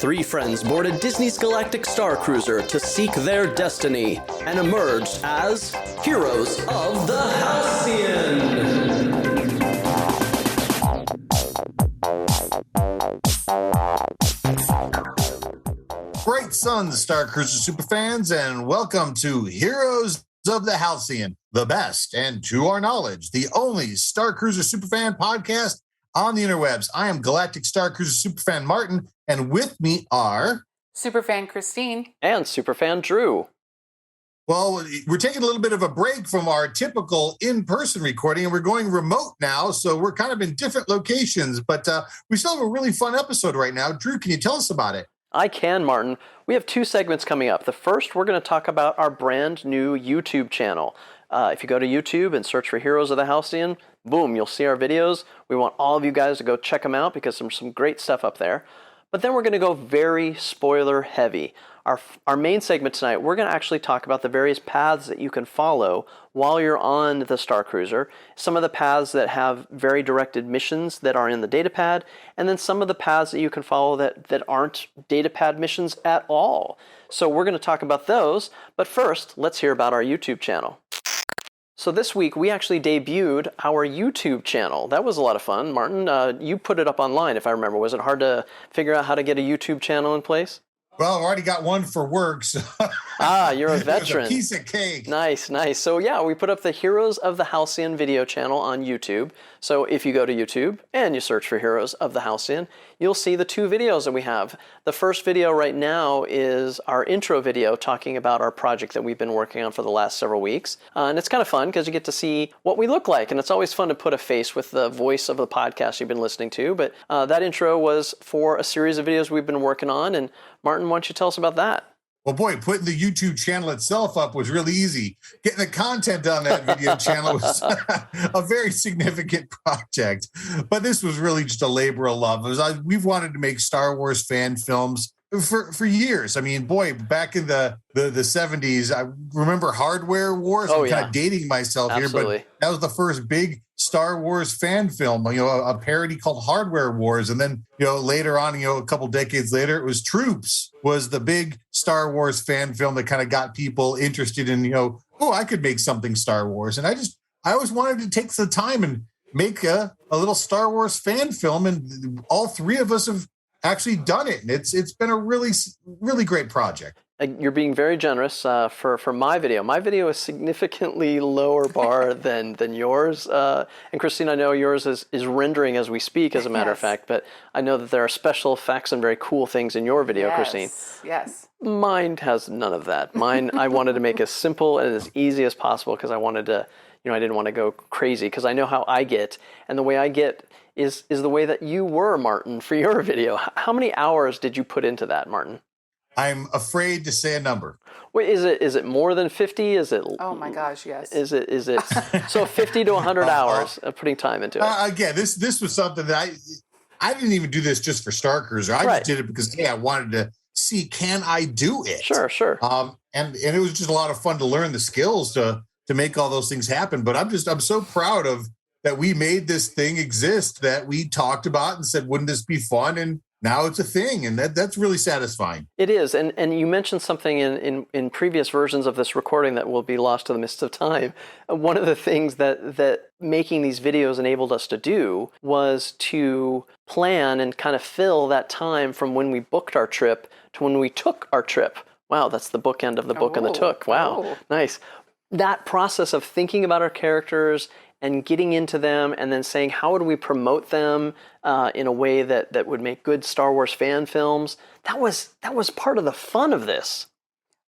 Three friends boarded Disney's Galactic Starcruiser to seek their destiny and emerged as heroes of the Halcyon. Great sons, Starcruiser superfans, and welcome to Heroes of the Halcyon, the best, and to our knowledge, the only Starcruiser superfan podcast on the interwebs. I am Galactic Starcruiser superfan Martin, and with me are... Superfan Christine. And Superfan Drew. Well, we're taking a little bit of a break from our typical in-person recording, and we're going remote now, so we're kind of in different locations, but we still have a really fun episode right now. Drew, can you tell us about it? I can, Martin. We have two segments coming up. The first, we're going to talk about our brand new YouTube channel. If you go to YouTube and search for Heroes of the Halcyon, boom, you'll see our videos. We want all of you guys to go check them out because there's some great stuff up there. But then we're going to go very spoiler heavy. Our main segment tonight, we're going to actually talk about the various paths that you can follow while you're on the Starcruiser. Some of the paths that have very directed missions that are in the datapad, and then some of the paths that you can follow that aren't datapad missions at all. So we're going to talk about those, but first, let's hear about our YouTube channel. So this week, we actually debuted our YouTube channel. That was a lot of fun. Martin, you put it up online, if I remember. Was it hard to figure out how to get a YouTube channel in place? Well, I've already got one for work, so... You're a veteran. It was a piece of cake. Nice. So yeah, we put up the Heroes of the Halcyon video channel on YouTube. So if you go to YouTube and you search for Heroes of the Halcyon, you'll see the two videos that we have. The first video right now is our intro video talking about our project that we've been working on for the last several weeks. And it's kind of fun because you get to see what we look like. And it's always fun to put a face with the voice of the podcast you've been listening to. But that intro was for a series of videos we've been working on. And Martin, why don't you tell us about that? Well, boy, putting the YouTube channel itself up was really easy. Getting the content on that video channel was a very significant project. But this was really just a labor of love. We've wanted to make Star Wars fan films for years. I mean, boy, back in the 70s, I remember Hardware Wars. Oh, I'm kind of dating myself Absolutely. Here, but that was the first big Star Wars fan film, a parody called Hardware Wars. And then, later on, a couple decades later, it was Troops was the big Star Wars fan film that kind of got people interested in, I could make something Star Wars. And I always wanted to take the time and make a little Star Wars fan film. And all three of us have actually done it. And it's been a really, really great project. You're being very generous for my video. My video is significantly lower bar than yours. And Christine, I know yours is rendering as we speak, as a matter of fact, but I know that there are special effects and very cool things in your video, Christine. Yes. Mine has none of that. Mine, I wanted to make as simple and as easy as possible because I wanted to, I didn't want to go crazy because I know how I get. And the way I get is the way that you were, Martin, for your video. How many hours did you put into that, Martin? I'm afraid to say a number. Wait, is it more than 50? Is it? Oh my gosh, yes. Is it so 50 to 100 hours of putting time into it? Again, this was something that I didn't even do this just for Starcruiser. I just did it because I wanted to see, can I do it? Sure. And it was just a lot of fun to learn the skills to make all those things happen. But I'm so proud of that we made this thing exist, that we talked about and said, wouldn't this be fun? And now it's a thing, and that's really satisfying. It is, and you mentioned something in previous versions of this recording that will be lost to the mist of time. One of the things that making these videos enabled us to do was to plan and kind of fill that time from when we booked our trip to when we took our trip. Wow, that's the bookend of the book and the took. Wow, nice. That process of thinking about our characters and getting into them and then saying, how would we promote them in a way that would make good Star Wars fan films? That was part of the fun of this.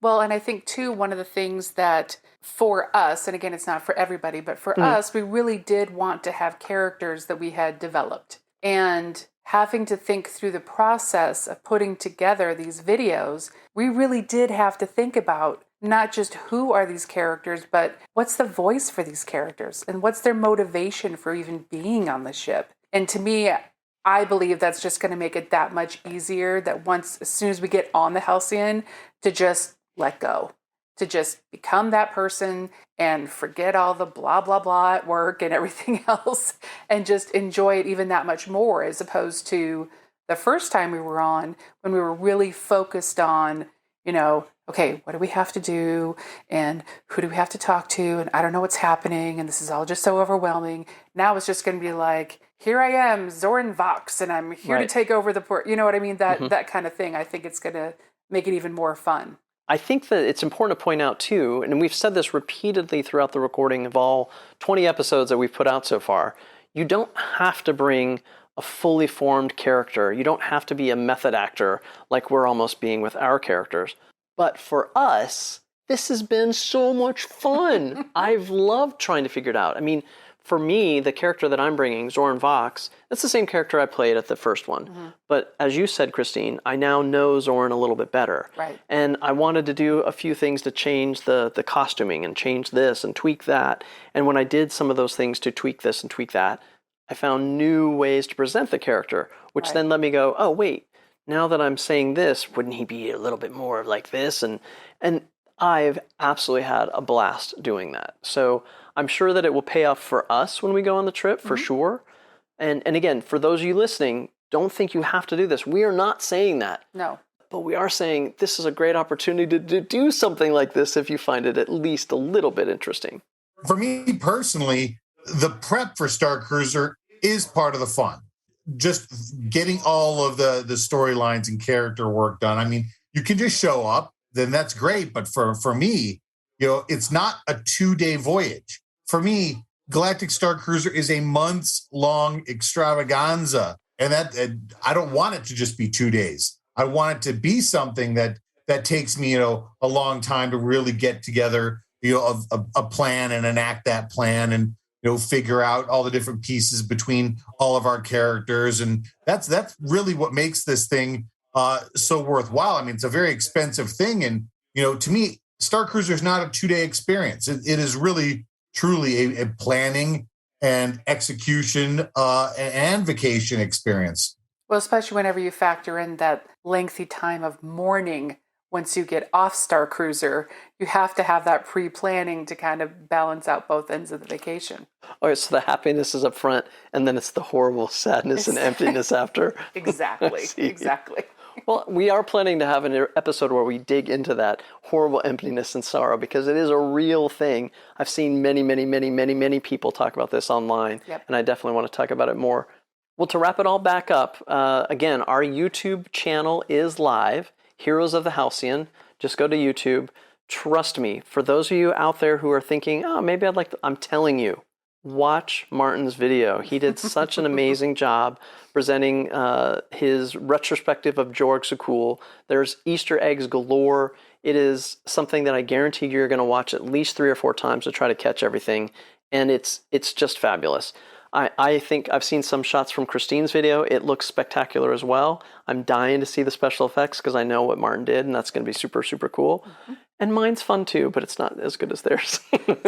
Well, and I think, too, one of the things that for us, and again, it's not for everybody, but for us, we really did want to have characters that we had developed. And having to think through the process of putting together these videos, we really did have to think about not just who are these characters, but what's the voice for these characters and what's their motivation for even being on the ship. And to me, I believe that's just going to make it that much easier that as soon as we get on the Halcyon, to just let go, to just become that person and forget all the blah, blah, blah at work and everything else and just enjoy it even that much more, as opposed to the first time we were on, when we were really focused on, okay, what do we have to do? And who do we have to talk to? And I don't know what's happening. And this is all just so overwhelming. Now it's just going to be like, here I am, Zoran Vox, and I'm here to take over the port. You know what I mean? That kind of thing. I think it's going to make it even more fun. I think that it's important to point out too, and we've said this repeatedly throughout the recording of all 20 episodes that we've put out so far, you don't have to bring a fully formed character. You don't have to be a method actor like we're almost being with our characters. But for us, this has been so much fun. I've loved trying to figure it out. I mean, for me, the character that I'm bringing, Zoran Vox, that's the same character I played at the first one. Mm-hmm. But as you said, Christine, I now know Zoran a little bit better. Right. And I wanted to do a few things to change the costuming and change this and tweak that. And when I did some of those things to tweak this and tweak that, I found new ways to present the character, which then let me go, oh, wait, now that I'm saying this, wouldn't he be a little bit more like this? And I've absolutely had a blast doing that. So I'm sure that it will pay off for us when we go on the trip, for sure. And again, for those of you listening, don't think you have to do this. We are not saying that. No. But we are saying this is a great opportunity to do something like this if you find it at least a little bit interesting. For me personally, the prep for Starcruiser is part of the fun. Just getting all of the storylines and character work done. I mean, you can just show up, then that's great. But for me, it's not a 2-day voyage. For me, Galactic Starcruiser is a months-long extravaganza. And I don't want it to just be 2 days. I want it to be something that takes me, a long time to really get together, a plan and enact that plan and, figure out all the different pieces between all of our characters. And that's really what makes this thing so worthwhile. I mean, it's a very expensive thing. And, to me, Starcruiser is not a 2-day experience. It is really, truly a planning and execution and vacation experience. Well, especially whenever you factor in that lengthy time of mourning once you get off Starcruiser, you have to have that pre-planning to kind of balance out both ends of the vacation. All right, so the happiness is up front, and then it's the horrible sadness and emptiness after. Exactly. Well, we are planning to have an episode where we dig into that horrible emptiness and sorrow because it is a real thing. I've seen many people talk about this online, and I definitely want to talk about it more. Well, to wrap it all back up, again, our YouTube channel is live, Heroes of the Halcyon. Just go to YouTube. Trust me, for those of you out there who are thinking, oh, maybe I'd like to, I'm telling you, watch Martin's video. He did such an amazing job presenting his retrospective of Jorg Sacul. There's Easter eggs galore. It is something that I guarantee you're going to watch at least 3 or 4 times to try to catch everything. And it's just fabulous. I think I've seen some shots from Christine's video. It looks spectacular as well. I'm dying to see the special effects because I know what Martin did, and that's going to be super, super cool. Mm-hmm. And mine's fun too, but it's not as good as theirs.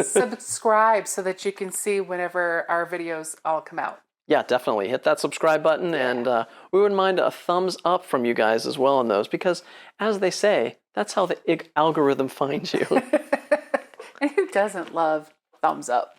Subscribe so that you can see whenever our videos all come out. Yeah, definitely. Hit that subscribe button, and we wouldn't mind a thumbs up from you guys as well on those, because as they say, that's how the algorithm finds you. And who doesn't love thumbs up?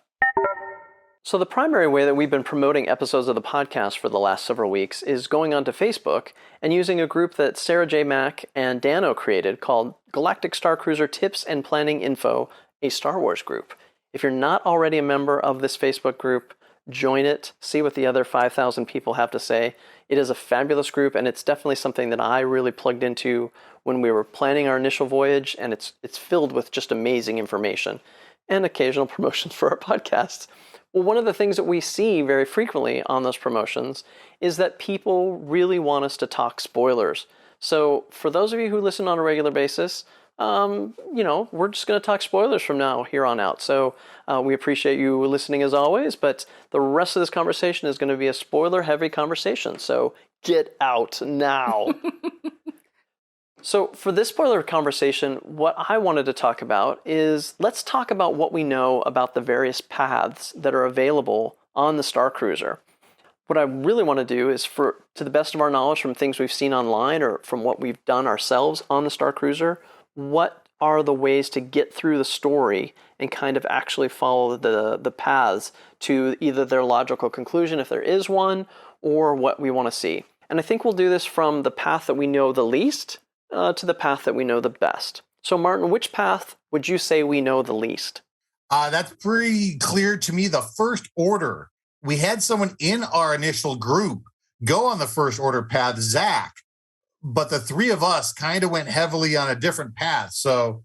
So the primary way that we've been promoting episodes of the podcast for the last several weeks is going onto Facebook and using a group that Sarah J. Mack and Dano created called Galactic Starcruiser Tips and Planning Info, a Star Wars group. If you're not already a member of this Facebook group, join it, see what the other 5,000 people have to say. It is a fabulous group, and it's definitely something that I really plugged into when we were planning our initial voyage, and it's filled with just amazing information and occasional promotions for our podcasts. Well, one of the things that we see very frequently on those promotions is that people really want us to talk spoilers. So for those of you who listen on a regular basis, we're just going to talk spoilers from now here on out. So we appreciate you listening as always, but the rest of this conversation is going to be a spoiler-heavy conversation. So get out now. So for this spoiler conversation, what I wanted to talk about is let's talk about what we know about the various paths that are available on the Starcruiser. What I really want to do is, to the best of our knowledge from things we've seen online or from what we've done ourselves on the Starcruiser, what are the ways to get through the story and kind of actually follow the paths to either their logical conclusion, if there is one, or what we want to see. And I think we'll do this from the path that we know the least to the path that we know the best. So Martin, which path would you say we know the least? That's pretty clear to me. The First Order. We had someone in our initial group go on the First Order path, Zach, but the three of us kind of went heavily on a different path. So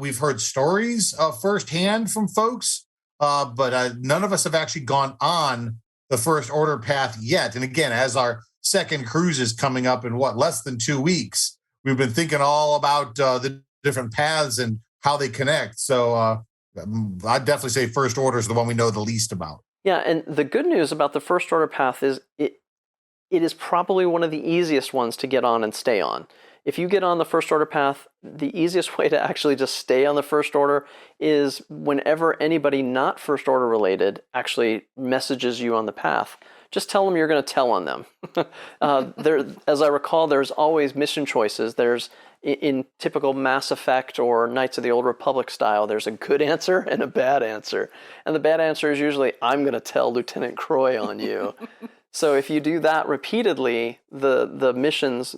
we've heard stories firsthand from folks, but none of us have actually gone on the First Order path yet. And again, as our second cruise is coming up in less than 2 weeks, we've been thinking all about the different paths and how they connect. So I'd definitely say First Order is the one we know the least about. Yeah, and the good news about the First Order path is it is probably one of the easiest ones to get on and stay on. If you get on the First Order path, the easiest way to actually just stay on the First Order is whenever anybody not First Order related actually messages you on the path, just tell them you're going to tell on them. As I recall, there's always mission choices. There's, in typical Mass Effect or Knights of the Old Republic style, there's a good answer and a bad answer. And the bad answer is usually, I'm going to tell Lieutenant Croy on you. So if you do that repeatedly, the missions,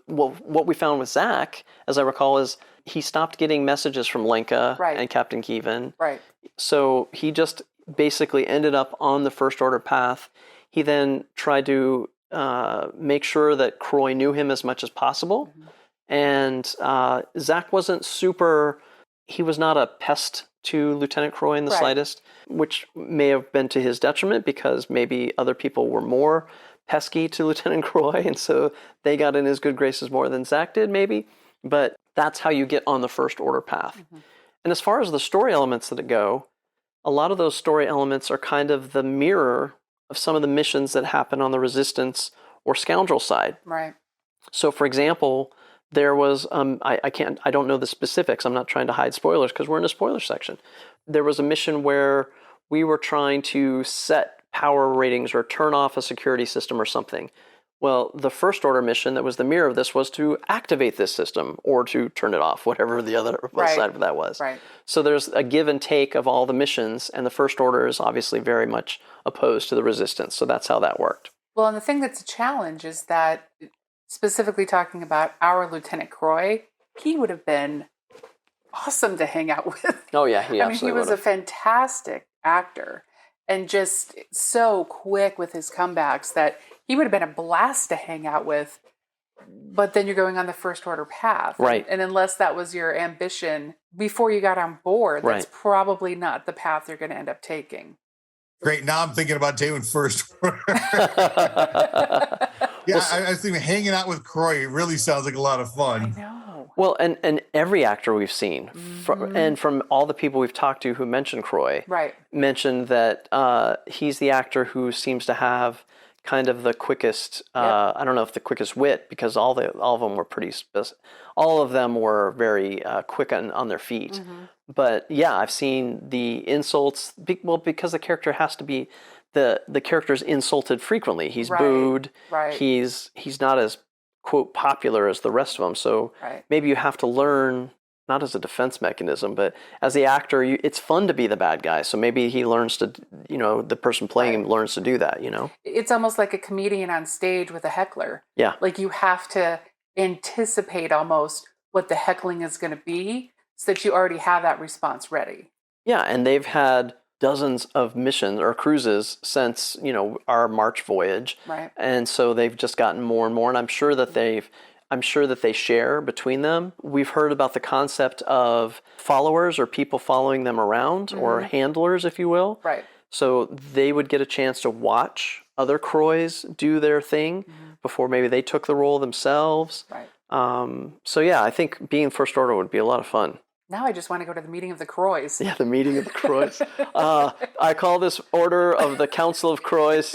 what we found with Zach, as I recall, is he stopped getting messages from Lenka and Captain Kevin. Right. So he just basically ended up on the First Order path. He then tried to make sure that Croy knew him as much as possible. Mm-hmm. And Zach wasn't he was not a pest to Lieutenant Croy in the slightest, which may have been to his detriment because maybe other people were more pesky to Lieutenant Croy, and so they got in his good graces more than Zach did, maybe. But that's how you get on the First Order path. Mm-hmm. And as far as the story elements that go, a lot of those story elements are kind of the mirror of some of the missions that happen on the Resistance or Scoundrel side. Right. So, for example, there was, I don't know the specifics. I'm not trying to hide spoilers because we're in a spoiler section. There was a mission where we were trying to set power ratings or turn off a security system or something. Well, the First Order mission that was the mirror of this was to activate this system or to turn it off, whatever the other side of that was. Right. So there's a give and take of all the missions, and the First Order is obviously very much opposed to the Resistance. So that's how that worked. Well, and the thing that's a challenge is that, specifically talking about our Lieutenant Croy, he would have been awesome to hang out with. Oh, yeah, he absolutely he was a fantastic actor and just so quick with his comebacks that he would have been a blast to hang out with. But then you're going on the First Order path. Right. And unless that was your ambition before you got on board, that's probably not the path you're going to end up taking. Great. Now I'm thinking about taking First Order. Yeah, I was thinking hanging out with Croy really sounds like a lot of fun. I know. Well, and every actor we've seen, and from all the people we've talked to who mentioned Croy, mentioned that he's the actor who seems to have kind of the quickest, I don't know if the quickest wit, because all of them were all of them were very quick on their feet. Mm-hmm. But yeah, I've seen the insults, because the character has to be, the character's insulted frequently. He's booed. Right. He's not as, quote, popular as the rest of them. So maybe you have to learn, not as a defense mechanism, but as the actor, it's fun to be the bad guy. So maybe he learns to, the person playing him learns to do that, It's almost like a comedian on stage with a heckler. Yeah. Like you have to anticipate almost what the heckling is going to be so that you already have that response ready. Yeah, and they've had dozens of missions or cruises since, our March voyage. Right. And so they've just gotten more and more, and I'm sure that they share between them. We've heard about the concept of followers or people following them around, or handlers, if you will. Right. So they would get a chance to watch other Croys do their thing before maybe they took the role themselves. Right. So yeah, I think being First Order would be a lot of fun. Now I just want to go to the meeting of the Croys. Yeah, the meeting of the Croys. I call this order of the Council of Croys.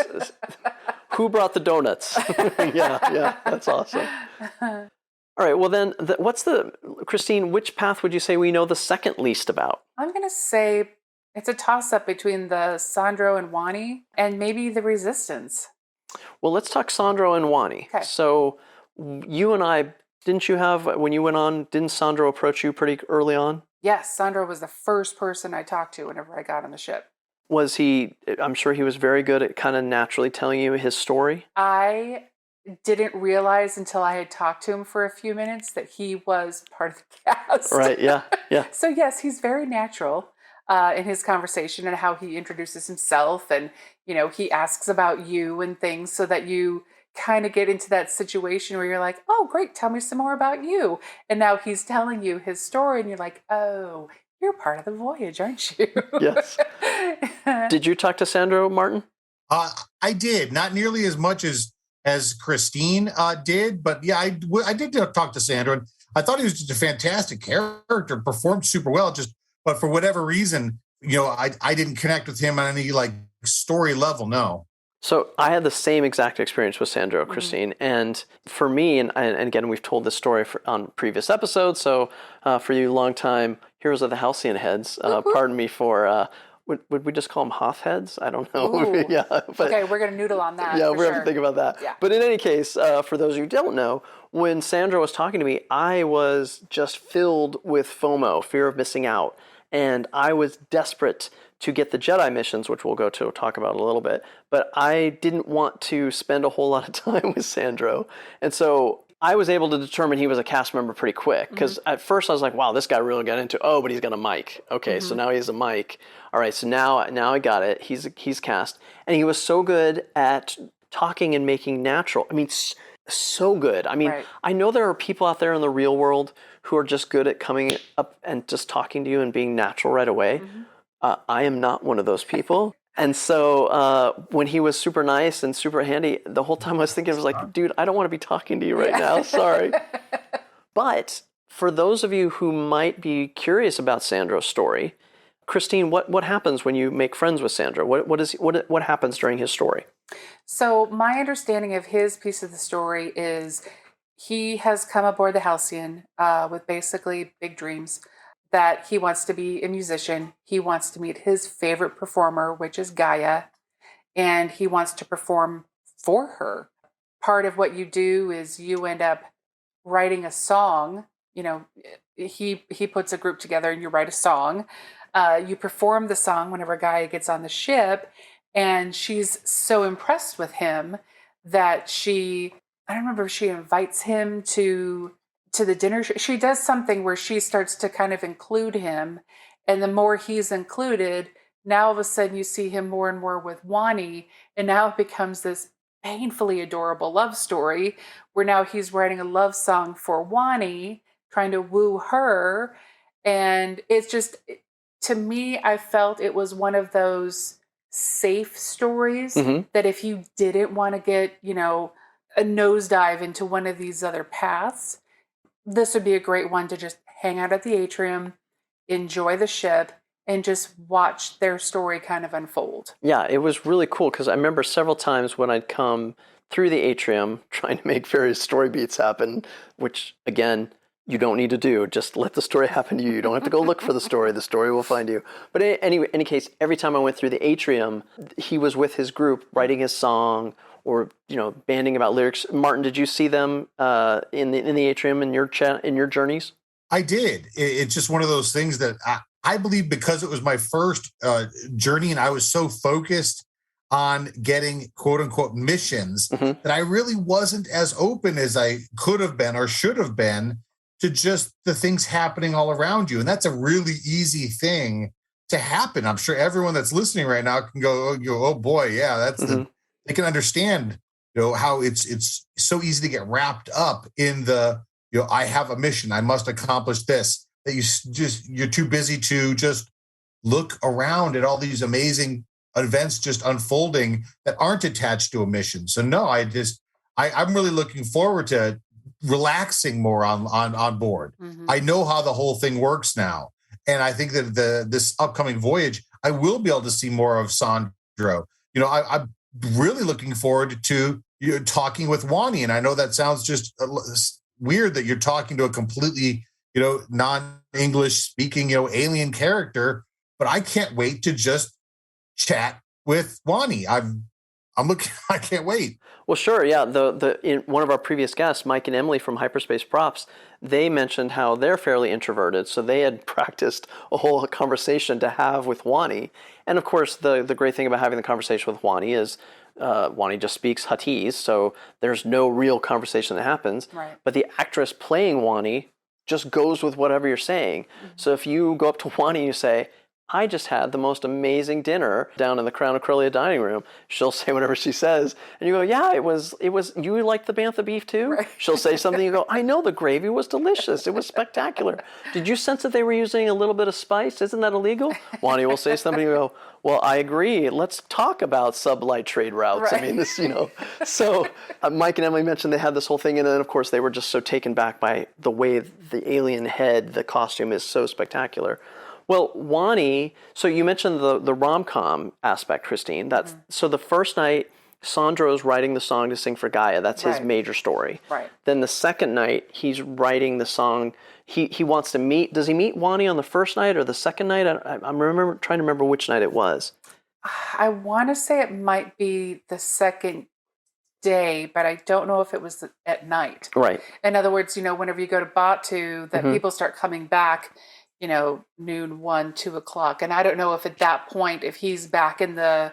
Who brought the donuts? yeah, that's awesome. All right, well then, Christine, which path would you say we know the second least about? I'm going to say it's a toss-up between the Sandro and Wani and maybe the Resistance. Well, let's talk Sandro and Wani. Okay. So you and I, when you went on, didn't Sandro approach you pretty early on? Yes, Sandro was the first person I talked to whenever I got on the ship. Was he, I'm sure he was very good at kind of naturally telling you his story? I didn't realize until I had talked to him for a few minutes that he was part of the cast. Right, yeah. So yes, he's very natural in his conversation and how he introduces himself, and he asks about you and things, so that you kind of get into that situation where you're like, oh great, tell me some more about you. And now he's telling you his story and you're like, oh, you're part of the voyage, aren't you? Yes. Did you talk to Sandro, Martin? I did, not nearly as much as Christine did, but yeah, I did talk to Sandro, and I thought he was just a fantastic character, performed super well. But for whatever reason, I didn't connect with him on any like story level. No. So I had the same exact experience with Sandro, Christine, and for me, and again, we've told this story on previous episodes. So for you longtime Heroes of the Halcyon heads, pardon me for. Would we just call them Hoth heads? I don't know. Yeah. But, okay, we're going to noodle on that. Yeah, we're going to think about that. Yeah. But in any case, for those of you who don't know, when Sandro was talking to me, I was just filled with FOMO, fear of missing out. And I was desperate to get the Jedi missions, which we'll go to talk about in a little bit. But I didn't want to spend a whole lot of time with Sandro. And so I was able to determine he was a cast member pretty quick, because at first I was like, wow, this guy really got into, but he's got a mic. Okay, so now he has a mic. All right, so now I got it. He's cast. And he was so good at talking and making natural. I mean, so good. I mean, right. I know there are people out there in the real world who are just good at coming up and just talking to you and being natural right away. I am not one of those people. And so when he was super nice and super handy, the whole time I was thinking, I was like, dude, I don't want to be talking to you right now. Sorry. But for those of you who might be curious about Sandro's story, Christine, what happens when you make friends with Sandro? What happens during his story? So my understanding of his piece of the story is he has come aboard the Halcyon with basically big dreams. That he wants to be a musician. He wants to meet his favorite performer, which is Gaia, and he wants to perform for her. Part of what you do is you end up writing a song. He puts a group together and you write a song. You perform the song whenever Gaia gets on the ship, and she's so impressed with him that I don't remember if she invites him to the dinner. She does something where she starts to kind of include him, and the more he's included, now all of a sudden you see him more and more with Wani, and now it becomes this painfully adorable love story where now he's writing a love song for Wani, trying to woo her. And it's just, to me, I felt it was one of those safe stories that if you didn't want to get, a nosedive into one of these other paths, this would be a great one to just hang out at the atrium, enjoy the ship, and just watch their story kind of unfold. Yeah, it was really cool because I remember several times when I'd come through the atrium trying to make various story beats happen, which, again, you don't need to do. Just let the story happen to you. You don't have to go look for the story. The story will find you. But in any case, every time I went through the atrium, he was with his group writing his song or banding about lyrics. Martin, did you see them in the atrium in your journeys? I did. It's just one of those things that I believe, because it was my first journey and I was so focused on getting quote unquote missions that I really wasn't as open as I could have been or should have been to just the things happening all around you. And that's a really easy thing to happen. I'm sure everyone that's listening right now can go, oh boy, yeah, that's they can understand, how it's so easy to get wrapped up in the, I have a mission, I must accomplish this, that you're too busy to just look around at all these amazing events just unfolding that aren't attached to a mission. So no, I'm really looking forward to relaxing more on board. I know how the whole thing works now. And I think that this upcoming voyage, I will be able to see more of Sandro. I'm really looking forward to talking with Wani. And I know that sounds just weird that you're talking to a completely, non-English speaking, alien character, but I can't wait to just chat with Wani. I'm looking, I can't wait. Well, sure. Yeah. In one of our previous guests, Mike and Emily from Hyperspace Props, they mentioned how they're fairly introverted. So they had practiced a whole conversation to have with Wani. And of course, the great thing about having the conversation with Wani is Wani just speaks Huttese, so there's no real conversation that happens. Right. But the actress playing Wani just goes with whatever you're saying. Mm-hmm. So if you go up to Wani and you say, I just had the most amazing dinner down in the Crown of Corellia dining room, she'll say whatever she says. And you go, yeah, it was, you liked the bantha beef too? Right. She'll say something, you go, I know, the gravy was delicious. It was spectacular. Did you sense that they were using a little bit of spice? Isn't that illegal? Wani will say something, you go, well, I agree. Let's talk about sublight trade routes. Right. I mean, this, So Mike and Emily mentioned they had this whole thing, and then of course they were just so taken back by the way the alien head, the costume is so spectacular. Well, Wani, so you mentioned the rom-com aspect, Christine. That's So the first night, Sandro's writing the song to sing for Gaia. That's his major story. Right. Then the second night, he's writing the song. He wants to meet. Does he meet Wani on the first night or the second night? I'm trying to remember which night it was. I want to say it might be the second day, but I don't know if it was at night. Right. In other words, whenever you go to Batu, that people start coming back, noon, 1, 2 o'clock. And I don't know if at that point, if he's back in the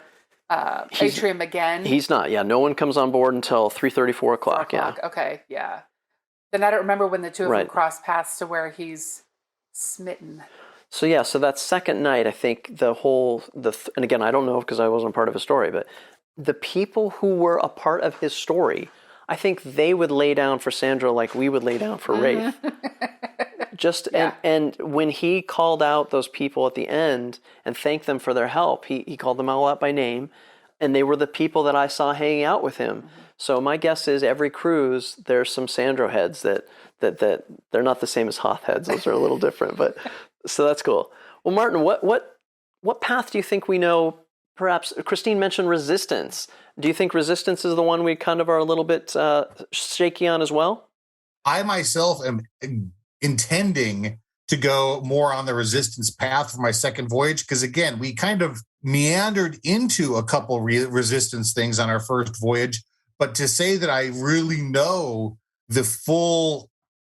atrium again. He's not. Yeah, no one comes on board until 3:30, 4 o'clock. 4 o'clock. Yeah. Okay, yeah. Then I don't remember when the two of them cross paths to where he's smitten. So yeah, so that second night, I think and again, I don't know because I wasn't part of his story, but the people who were a part of his story, I think they would lay down for Sandro like we would lay down for Wraith. And when he called out those people at the end and thanked them for their help, he called them all out by name, and they were the people that I saw hanging out with him. So my guess is every cruise there's some Sandro heads that they're not the same as Hoth heads. Those are a little different, but so that's cool. Well, Martin, what path do you think we know? Perhaps Christine mentioned resistance. Do you think resistance is the one we kind of are a little bit shaky on as well? I myself am intending to go more on the resistance path for my second voyage, because again, we kind of meandered into a couple resistance things on our first voyage, but to say that I really know the full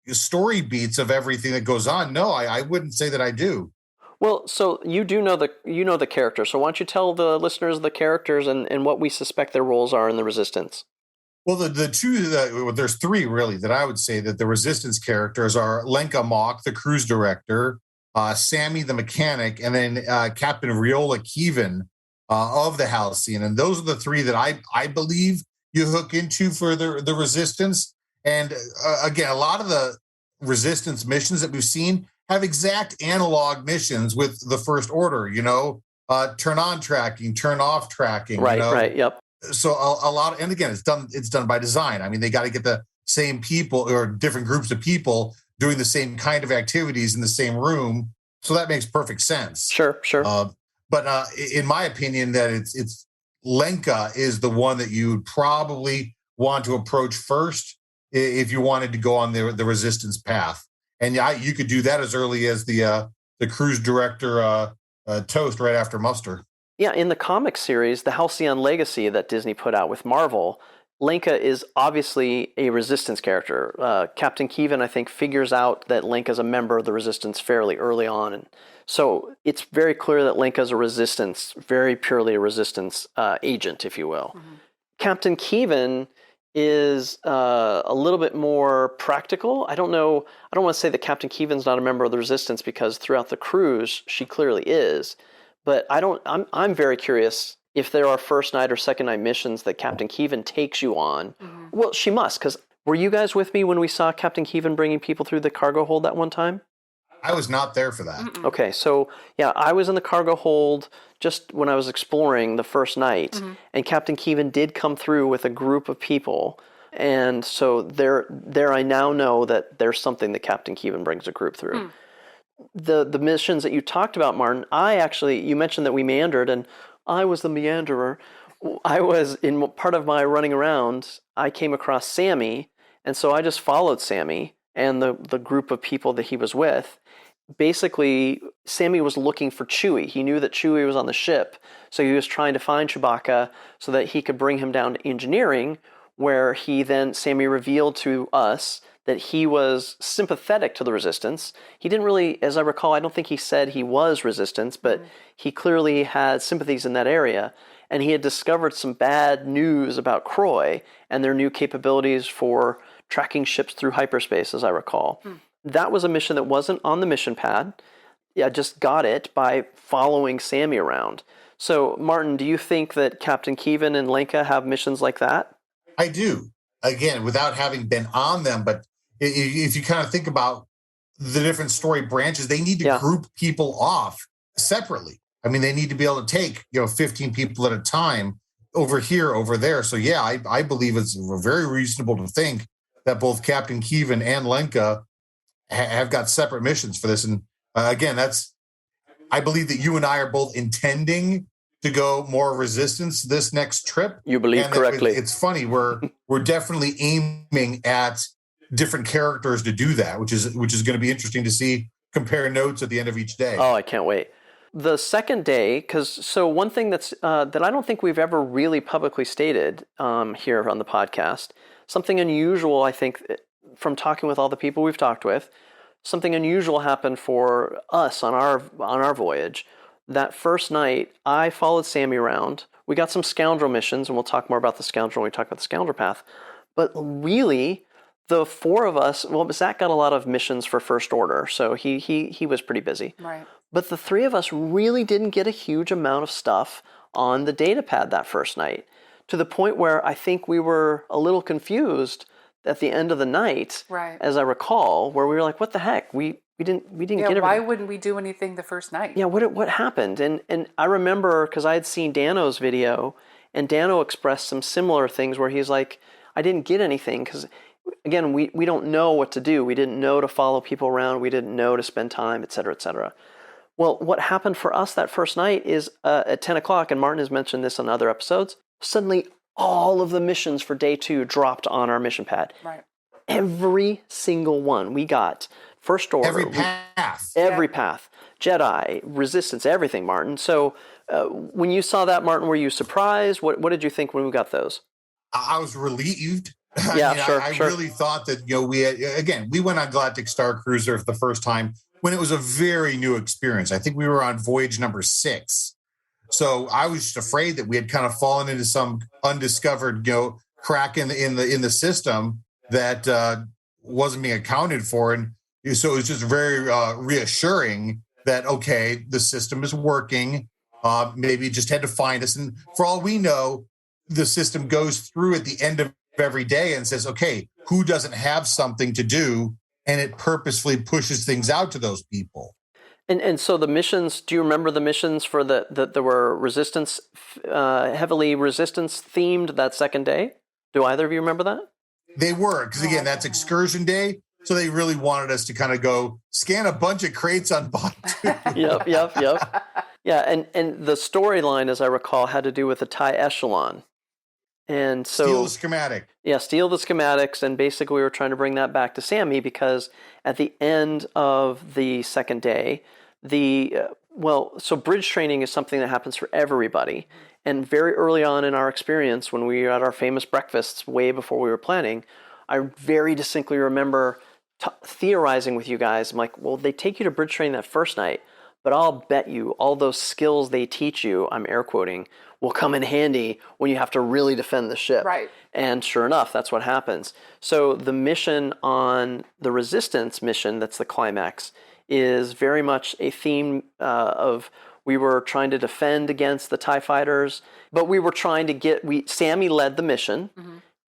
story beats of everything that goes on, no, I wouldn't say that I do. Well, so you do know the characters. So why don't you tell the listeners the characters and what we suspect their roles are in the Resistance? Well, there's three really that I would say that the Resistance characters are Lenka Mock, the cruise director, Sammy the mechanic, and then Captain Riola Kevin of the Halcyon. And those are the three that I believe you hook into for the Resistance. And again, a lot of the Resistance missions that we've seen have exact analog missions with the First Order, turn on tracking, turn off tracking. Right, yep. So a lot, and again, it's done by design. I mean, they got to get the same people or different groups of people doing the same kind of activities in the same room. So that makes perfect sense. Sure. But in my opinion, that it's Lenka is the one that you would probably want to approach first if you wanted to go on the Resistance path. And you could do that as early as the cruise director toast right after muster. Yeah, in the comic series, the Halcyon Legacy that Disney put out with Marvel, Lenka is obviously a Resistance character. Captain Kevin, I think, figures out that Lenka is a member of the Resistance fairly early on. And so it's very clear that Lenka is very purely a Resistance agent, if you will. Mm-hmm. Captain Kevin is a little bit more practical. I don't want to say that Captain Kevin's not a member of the Resistance because throughout the cruise, she clearly is. But I'm very curious if there are first night or second night missions that Captain Kevin takes you on. Mm-hmm. Well, she must, because were you guys with me when we saw Captain Kevin bringing people through the cargo hold that one time? I was not there for that. Mm-mm. Okay, so yeah, I was in the cargo hold just when I was exploring the first night, mm-hmm. and Captain Kevin did come through with a group of people. And so there I now know that there's something that Captain Kevin brings a group through. Mm. The missions that you talked about, Martin, you mentioned that we meandered, and I was the meanderer. I was, in part of my running around, I came across Sammy, and so I just followed Sammy and the group of people that he was with. Basically, Sammy was looking for Chewie. He knew that Chewie was on the ship, so he was trying to find Chewbacca so that he could bring him down to engineering, where Sammy revealed to us that he was sympathetic to the Resistance. He didn't really, as I recall, I don't think he said he was Resistance, but he clearly had sympathies in that area. and he had discovered some bad news about Croy and their new capabilities for tracking ships through hyperspace, as I recall. That was a mission that wasn't on the mission pad. I just got it by following Sammy around. So, Martin, do you think that Captain Kevin and Lenka have missions like that? I do. Again, without having been on them, but if you kind of think about the different story branches, they need to group people off separately. I mean, they need to be able to take, 15 people at a time over here, over there. So, yeah, I believe it's very reasonable to think that both Captain Kevin and Lenka have got separate missions for this. And again, I believe that you and I are both intending to go more resistance this next trip. You believe correctly. It's funny. We're definitely aiming at different characters to do that, which is going to be interesting to see, compare notes at the end of each day. Oh, I can't wait. The second day, so one thing that I don't think we've ever really publicly stated here on the podcast, something unusual, I think, from talking with all the people we've talked with, something unusual happened for us on our voyage. That first night, I followed Sammy around. We got some scoundrel missions, and we'll talk more about the scoundrel when we talk about the scoundrel path. But really, the four of us, well, Zach got a lot of missions for First Order, so he was pretty busy. Right. But the three of us really didn't get a huge amount of stuff on the data pad that first night, to the point where I think we were a little confused at the end of the night, right, as I recall, where we were like, what the heck? We didn't get everything. Why wouldn't we do anything the first night? Yeah, what happened? And I remember, because I had seen Dano's video, and Dano expressed some similar things where he's like, I didn't get anything, because, again, we don't know what to do. We didn't know to follow people around. We didn't know to spend time, et cetera, et cetera. Well, what happened for us that first night is at 10 o'clock, and Martin has mentioned this on other episodes, suddenly all of the missions for day 2 dropped on our mission pad. Right. Every single one. We got First Order. Every path. Every path. Jedi, Resistance, everything, Martin. So when you saw that, Martin, were you surprised? What did you think when we got those? I was relieved. Yeah, I really thought that, we went on Galactic Starcruiser for the first time when it was a very new experience. I think we were on voyage number 6. So I was just afraid that we had kind of fallen into some undiscovered, crack in the system that wasn't being accounted for. And so it was just very reassuring that, okay, the system is working. Maybe it just had to find us. And for all we know, the system goes through at the end of every day and says, okay, who doesn't have something to do? And it purposefully pushes things out to those people. And so the missions, do you remember the missions for that were resistance, heavily resistance themed that second day? Do either of you remember that? They were, because again, that's excursion day. So they really wanted us to kind of go scan a bunch of crates on bot 2. Yep. Yeah, and the storyline, as I recall, had to do with the TIE Echelon. And so steal the schematic. Yeah, steal the schematics, and basically we were trying to bring that back to Sammy, because at the end of the second day, so bridge training is something that happens for everybody. And very early on in our experience, when we were at our famous breakfasts way before we were planning, I very distinctly remember theorizing with you guys. I'm like, well, they take you to bridge training that first night, but I'll bet you all those skills they teach you, I'm air quoting, will come in handy when you have to really defend the ship. Right. And sure enough, that's what happens. So the mission on the Resistance mission, that's the climax, is very much a theme of we were trying to defend against the TIE fighters, but we were trying to Sammy led the mission,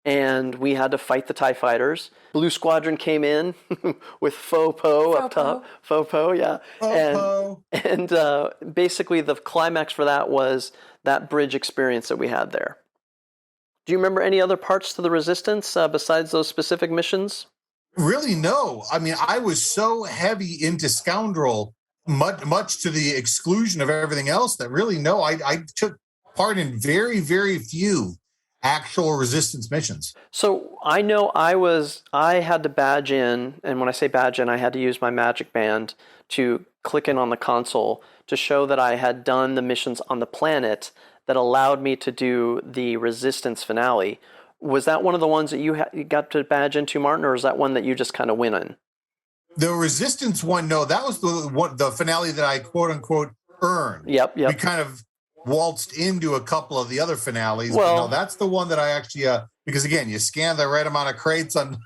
and we had to fight the TIE fighters. Blue Squadron came in with Faux Po up top. Faux Po, yeah. And basically the climax for that was that bridge experience that we had there. Do you remember any other parts to the Resistance besides those specific missions? Really, no. I mean, I was so heavy into Scoundrel, much to the exclusion of everything else, that really, no, I took part in very, very few actual Resistance missions. So I know I had to badge in, and when I say badge in, I had to use my magic band to click in on the console to show that I had done the missions on the planet that allowed me to do the Resistance finale. Was that one of the ones that you got to badge into, Martin, or is that one that you just kind of win in? The Resistance one, no, that was the finale that I quote unquote earned. Yep. We kind of waltzed into a couple of the other finales. Well- But no, that's the one that I actually because again, you scan the right amount of crates on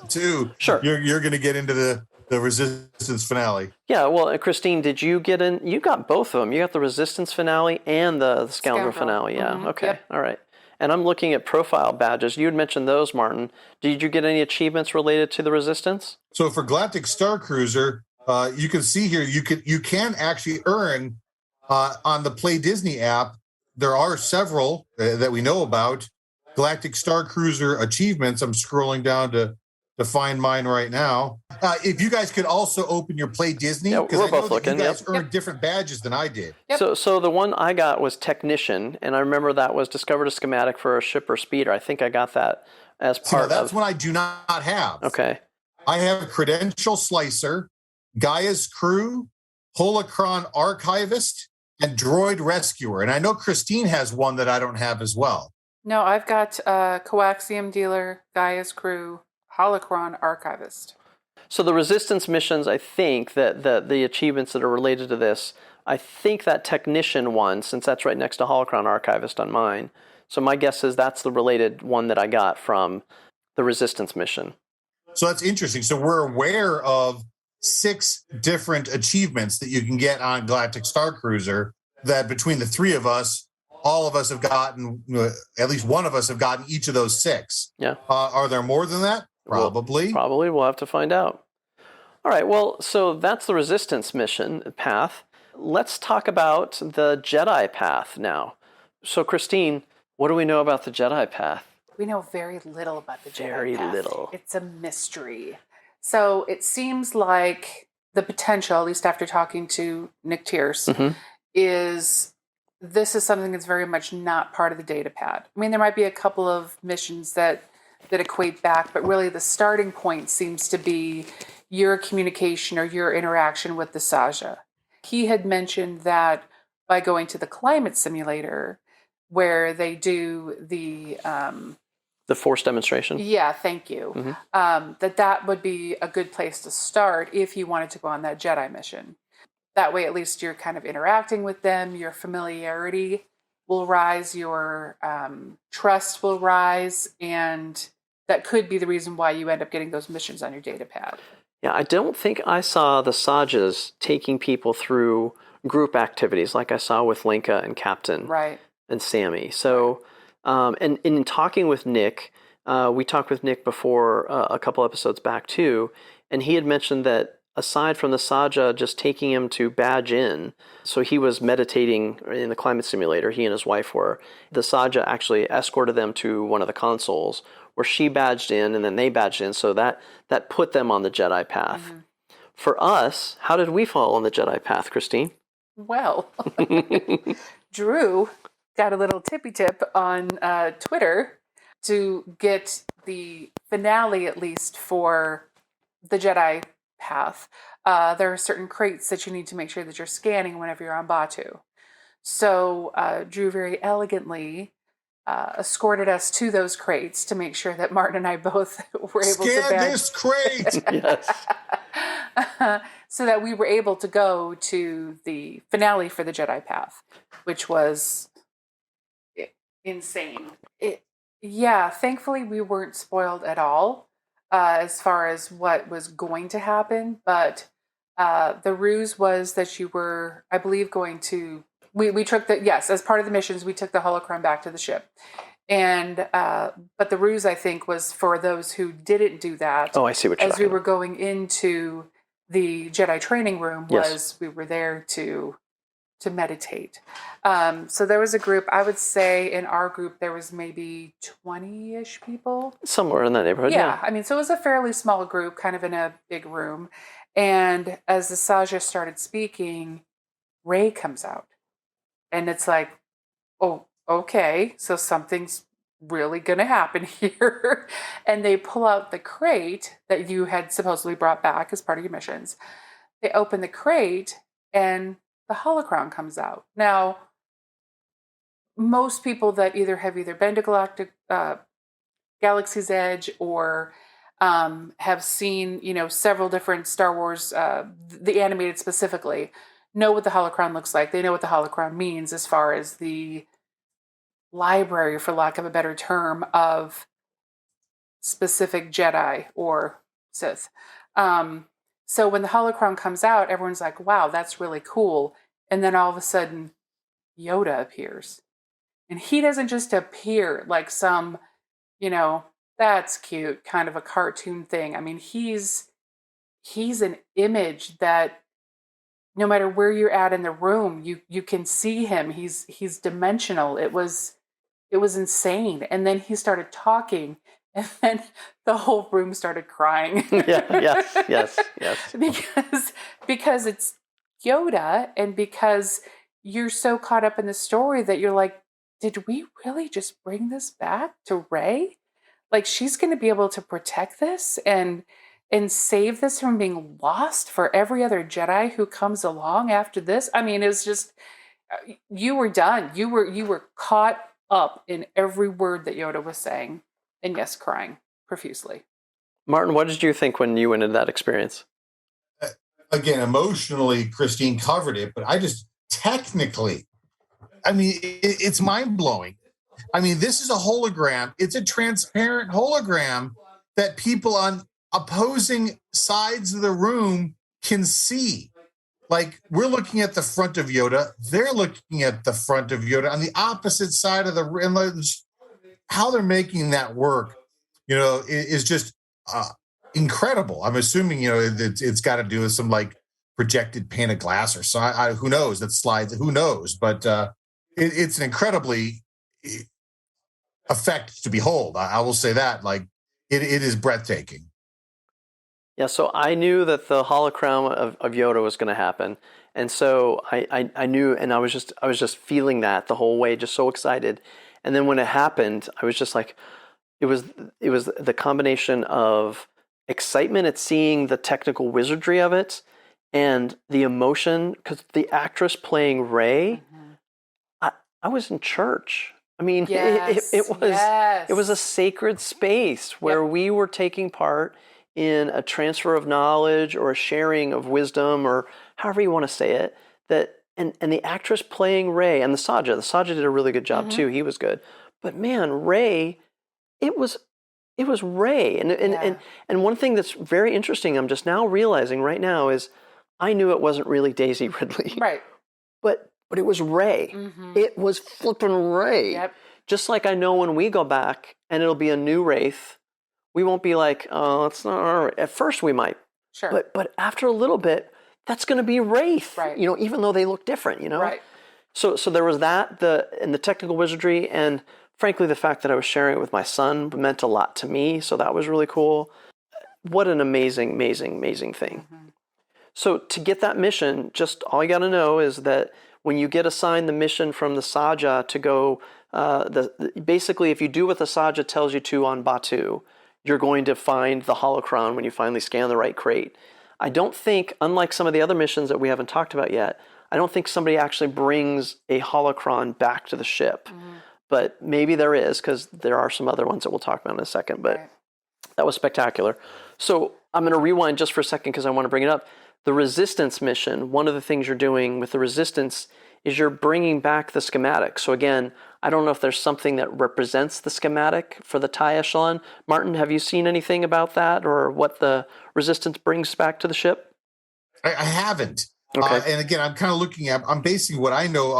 two. Sure. You're going to get into the Resistance finale. Yeah, well, Christine, did you get in? You got both of them. You got the Resistance finale and the Scoundrel finale. Yeah, okay, Yep. all right. And I'm looking at profile badges. You had mentioned those, Martin. Did you get any achievements related to the Resistance? So for Galactic Starcruiser, you can see here you can actually earn on the Play Disney app. There are several that we know about Galactic Starcruiser achievements. I'm scrolling down to find mine right now. If you guys could also open your Play Disney, Yeah, because we're I know both that looking, you guys yep. earned different badges than I did. Yep. So the one I got was Technician, and I remember that was discovered a schematic for a ship or speeder. I think I got that as part of. That's one I do not have. Okay. I have Credential Slicer, Gaia's Crew, Holocron Archivist, and Droid Rescuer. And I know Christine has one that I don't have as well. No, I've got Coaxium Dealer, Gaia's Crew, Holocron Archivist. So the Resistance missions, I think that the achievements that are related to this, I think that Technician one, since that's right next to Holocron Archivist on mine. So my guess is that's the related one that I got from the Resistance mission. So that's interesting. So we're aware of 6 different achievements that you can get on Galactic Starcruiser that between the 3 of us, all of us have gotten, at least one of us have gotten each of those 6. Yeah. Are there more than that? Probably. Probably. We'll have to find out. All right. Well, so that's the Resistance mission path. Let's talk about the Jedi path now. So, Christine, what do we know about the Jedi path? We know very little about the Jedi Very path. little. It's a mystery. So it seems like the potential, at least after talking to Nick Tierce, is this is something that's very much not part of the data pad. I mean, there might be a couple of missions that equate back, but really the starting point seems to be your communication or your interaction with the Saja. He had mentioned that by going to the climate simulator, where they do the Force demonstration? Yeah, thank you. That would be a good place to start if you wanted to go on that Jedi mission. That way, at least you're kind of interacting with them, your familiarity will rise, your trust will rise, and that could be the reason why you end up getting those missions on your data pad. Yeah, I don't think I saw the Sajas taking people through group activities like I saw with Linka and Captain and Sammy. So, and in talking with Nick, we talked with Nick before a couple episodes back too, and he had mentioned that aside from the Saja just taking him to badge in, so he was meditating in the climate simulator, he and his wife were, the Saja actually escorted them to one of the consoles where she badged in and then they badged in, so that put them on the Jedi path. For us, how did we fall on the Jedi path, Christine? Well, Drew got a little tippy tip on Twitter to get the finale, at least for the Jedi path. There are certain crates that you need to make sure that you're scanning whenever you're on Batuu. So Drew very elegantly escorted us to those crates to make sure that Martin and I both were able to Scan this crate! Yes. So that we were able to go to the finale for the Jedi path, which was insane. Thankfully we weren't spoiled at all as far as what was going to happen, but the ruse was that you were, I believe, going to, we took as part of the missions, we took the holocron back to the ship. And, but the ruse, I think, was for those who didn't do that. Oh, I see what you're As talking we were going into the Jedi training room, Yes. we were there to meditate. So there was a group, I would say in our group, there was maybe 20-ish people. Somewhere in that neighborhood, Yeah, I mean, so it was a fairly small group, kind of in a big room. And as the Saja started speaking, Rey comes out. And it's like, oh, okay, so something's really going to happen here. And they pull out the crate that you had supposedly brought back as part of your missions. They open the crate and the holocron comes out. Now, most people that have been to Galactic Galaxy's Edge or have seen, several different Star Wars, the animated specifically, know what the holocron looks like. They know what the holocron means as far as the library, for lack of a better term, of specific Jedi or Sith. So when the holocron comes out, everyone's like, wow, that's really cool. And then all of a sudden, Yoda appears. And he doesn't just appear like some, that's cute, kind of a cartoon thing. I mean, he's an image that no matter where you're at in the room, you can see him. He's dimensional. It was insane. And then he started talking, and then the whole room started crying. Yes. because it's Yoda, and because you're so caught up in the story that you're like, did we really just bring this back to Rey? Like, she's going to be able to protect this and save this from being lost for every other Jedi who comes along after this. I mean, it was just, you were done. You were caught up in every word that Yoda was saying, and yes, crying profusely. Martin, what did you think when you went into that experience? Again, emotionally, Christine covered it, but I just technically, I mean, it's mind-blowing. I mean, this is a hologram. It's a transparent hologram that people on opposing sides of the room can see. Like, we're looking at the front of Yoda. They're looking at the front of Yoda on the opposite side of the room. How they're making that work, is just incredible. I'm assuming, it's got to do with some like projected pane of glass or so. Who knows? That slides. Who knows? But it's an incredibly effect to behold. I will say that. Like, it is breathtaking. Yeah, so I knew that the holocron of Yoda was going to happen, and so I knew, and I was just feeling that the whole way, just so excited. And then when it happened, I was just like, it was the combination of excitement at seeing the technical wizardry of it, and the emotion, because the actress playing Rey, I was in church. I mean, it was a sacred space where we were taking part in a transfer of knowledge or a sharing of wisdom, or however you want to say it. That and the actress playing Rey, and the Saja did a really good job too. He was good, but man, Rey, it was Rey, and one thing that's very interesting, I'm just now realizing right now, is I knew it wasn't really Daisy Ridley, right? But it was Rey. It was flipping Rey. Yep. Just like I know when we go back and it'll be a new Wraith, we won't be like, oh, it's not our. At first we might, sure, but after a little bit, that's going to be Wraith, right? Even though they look different, right? So there was that, the technical wizardry, and frankly, the fact that I was sharing it with my son meant a lot to me. So that was really cool. What an amazing thing. So to get that mission, just all you got to know is that when you get assigned the mission from the Saja to go, basically, if you do what the Saja tells you to on Batuu, you're going to find the holocron when you finally scan the right crate. I don't think, unlike some of the other missions that we haven't talked about yet, I don't think somebody actually brings a holocron back to the ship. But maybe there is, because there are some other ones that we'll talk about in a second. But that was spectacular. So I'm going to rewind just for a second because I want to bring it up. The Resistance mission, one of the things you're doing with the Resistance is you're bringing back the schematic. So again, I don't know if there's something that represents the schematic for the TIE Echelon. Martin, have you seen anything about that, or what the Resistance brings back to the ship? I haven't. Okay. And again, I'm basing what I know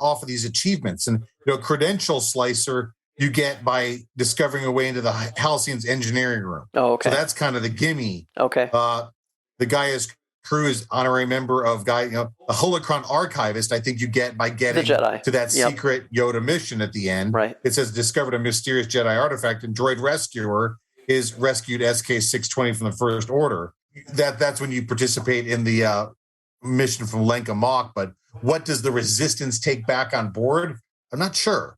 off of these achievements. And, credential slicer you get by discovering a way into the Halcyon's engineering room. Oh, okay. So that's kind of the gimme. Okay. The Gaia's crew is honorary member of a holocron archivist. I think you get by getting to that secret Yoda mission at the end. Right. It says discovered a mysterious Jedi artifact, and droid rescuer is rescued SK-620 from the First Order. That's when you participate in the mission from Lenka Mock. But what does the Resistance take back on board? I'm not sure.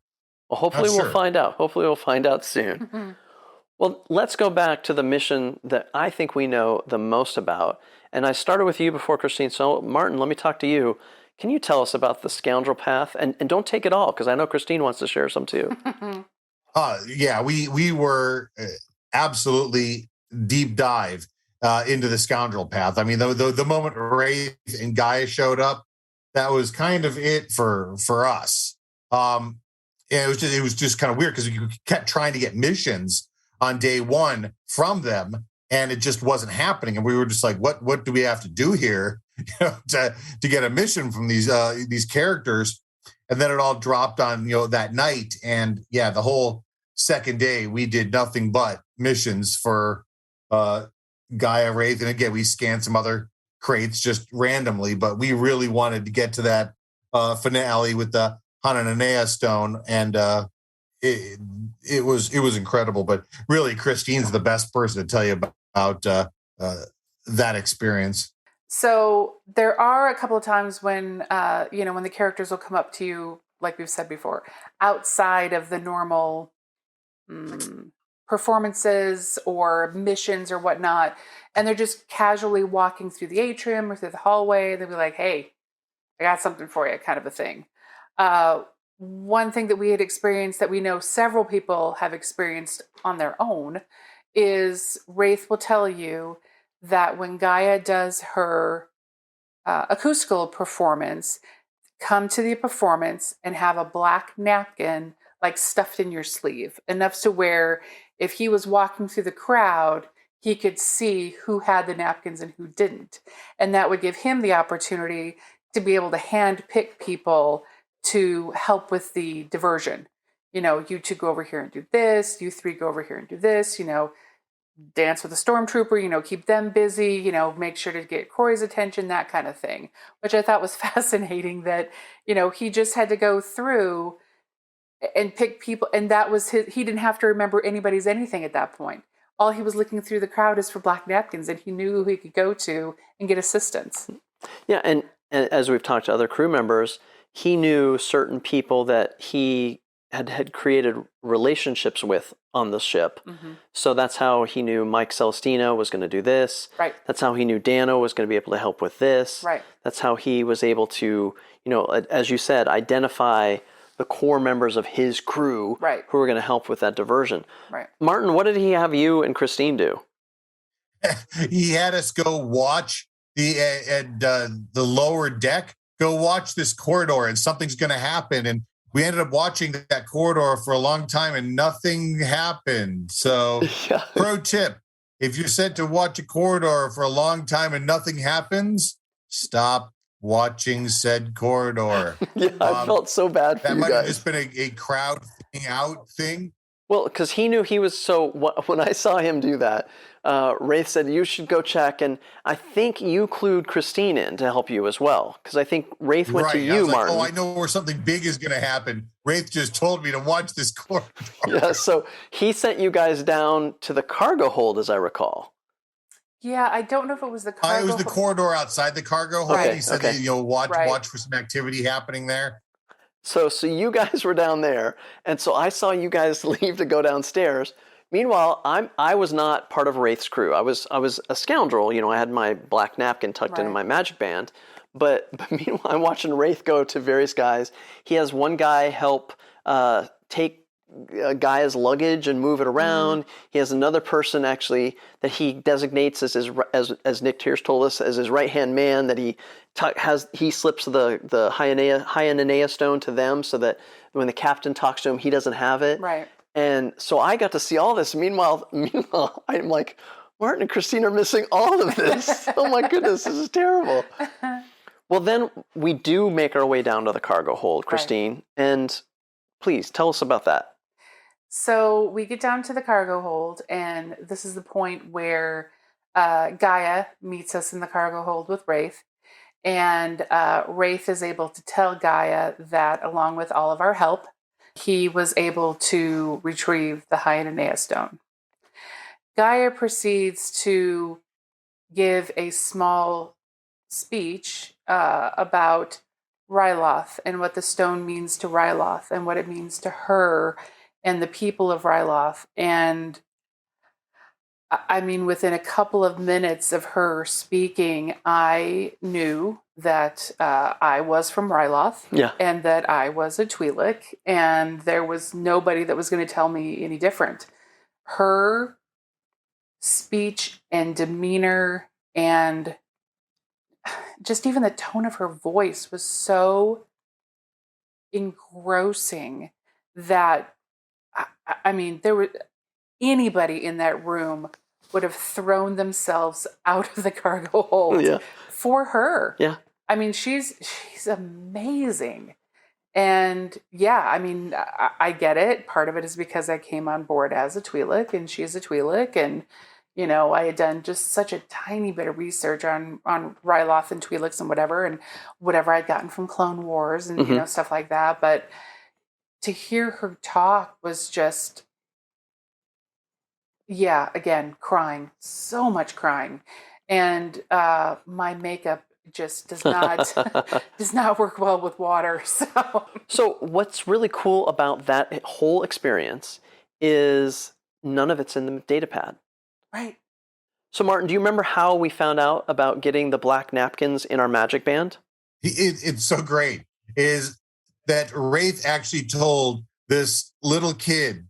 Well, hopefully we'll find out. Hopefully we'll find out soon. Well, let's go back to the mission that I think we know the most about. And I started with you before, Christine. So, Martin, let me talk to you. Can you tell us about the Scoundrel Path? And don't take it all, because I know Christine wants to share some too. Yeah, we were absolutely deep dive into the Scoundrel Path. I mean, the moment Wraith and Gaia showed up, that was kind of it for us. And it was just kind of weird because you kept trying to get missions on day one from them, and it just wasn't happening. And we were just like, what do we have to do here to get a mission from these characters? And then it all dropped on that night, and yeah, the whole second day we did nothing but missions for Gaia, Wraith, and again we scanned some other crates just randomly, but we really wanted to get to that finale with the Hananea stone, and it was incredible. But really, Christine's the best person to tell you about that experience. So there are a couple of times when, when the characters will come up to you, like we've said before, outside of the normal performances or missions or whatnot, and they're just casually walking through the atrium or through the hallway. They'll be like, "Hey, I got something for you," kind of a thing. One thing that we had experienced that we know several people have experienced on their own is Wraith will tell you that when Gaia does her acoustical performance, come to the performance and have a black napkin like stuffed in your sleeve, enough to where if he was walking through the crowd, he could see who had the napkins and who didn't. And that would give him the opportunity to be able to hand pick people to help with the diversion. You two go over here and do this, you three go over here and do this, dance with a stormtrooper, keep them busy, make sure to get Corey's attention, that kind of thing, which I thought was fascinating that, he just had to go through and pick people. And that was he didn't have to remember anybody's anything at that point. All he was looking through the crowd is for black napkins, and he knew who he could go to and get assistance. Yeah. And as we've talked to other crew members, he knew certain people that he had created relationships with on the ship. Mm-hmm. So that's how he knew Mike Celestino was going to do this. Right. That's how he knew Dano was going to be able to help with this. Right. That's how he was able to, as you said, identify the core members of his crew who were going to help with that diversion. Right. Martin, what did he have you and Christine do? He had us go watch the lower deck, go watch this corridor, and something's going to happen. And we ended up watching that corridor for a long time and nothing happened. So pro tip, if you're set to watch a corridor for a long time and nothing happens, stop watching said corridor. I felt so bad for you guys. That might have just been a crowd out thing. Well, because he knew he was when I saw him do that, Wraith said, you should go check. And I think you clued Christine in to help you as well. Because I think Wraith went to you, Martin. I know where something big is going to happen. Wraith just told me to watch this corridor. Yeah, so he sent you guys down to the cargo hold, as I recall. Yeah, I don't know if it was the cargo hold. It was the corridor outside the cargo hold. Okay, He said that, watch for some activity happening there. So you guys were down there, and so I saw you guys leave to go downstairs. Meanwhile, I was not part of Wraith's crew. I was a scoundrel. I had my black napkin tucked into my magic band. But meanwhile, I'm watching Wraith go to various guys. He has one guy help take Gaia's luggage and move it around. He has another person actually that he designates as his, as Nick Tears told us, as his right-hand man, that he slips the Hananea stone to them so that when the captain talks to him, he doesn't have it. Right. And so I got to see all this. Meanwhile, I'm like, Martin and Christine are missing all of this. Oh my goodness, this is terrible. Well, then we do make our way down to the cargo hold, Christine. Right. And please tell us about that. So we get down to the cargo hold, and this is the point where Gaia meets us in the cargo hold with Wraith. And Wraith is able to tell Gaia that along with all of our help, he was able to retrieve the Hananea stone. Gaia proceeds to give a small speech about Ryloth and what the stone means to Ryloth and what it means to her and the people of Ryloth. And I mean, within a couple of minutes of her speaking, I knew that I was from Ryloth and that I was a Twi'lek, and there was nobody that was going to tell me any different. Her speech and demeanor and just even the tone of her voice was so engrossing that, I mean, there were anybody in that room would have thrown themselves out of the cargo hold for her. Yeah. I mean, she's amazing. And yeah, I mean, I get it. Part of it is because I came on board as a Twi'lek and she's a Twi'lek. And, you know, I had done just such a tiny bit of research on Ryloth and Twi'leks and whatever I'd gotten from Clone Wars and, you know, stuff like that. But to hear her talk was just, yeah, again, crying, so much crying. And my makeup just does not work well with water. So what's really cool about that whole experience is none of it's in the data pad. Right. So Martin, do you remember how we found out about getting the black napkins in our magic band? It's so great is that Wraith actually told this little kid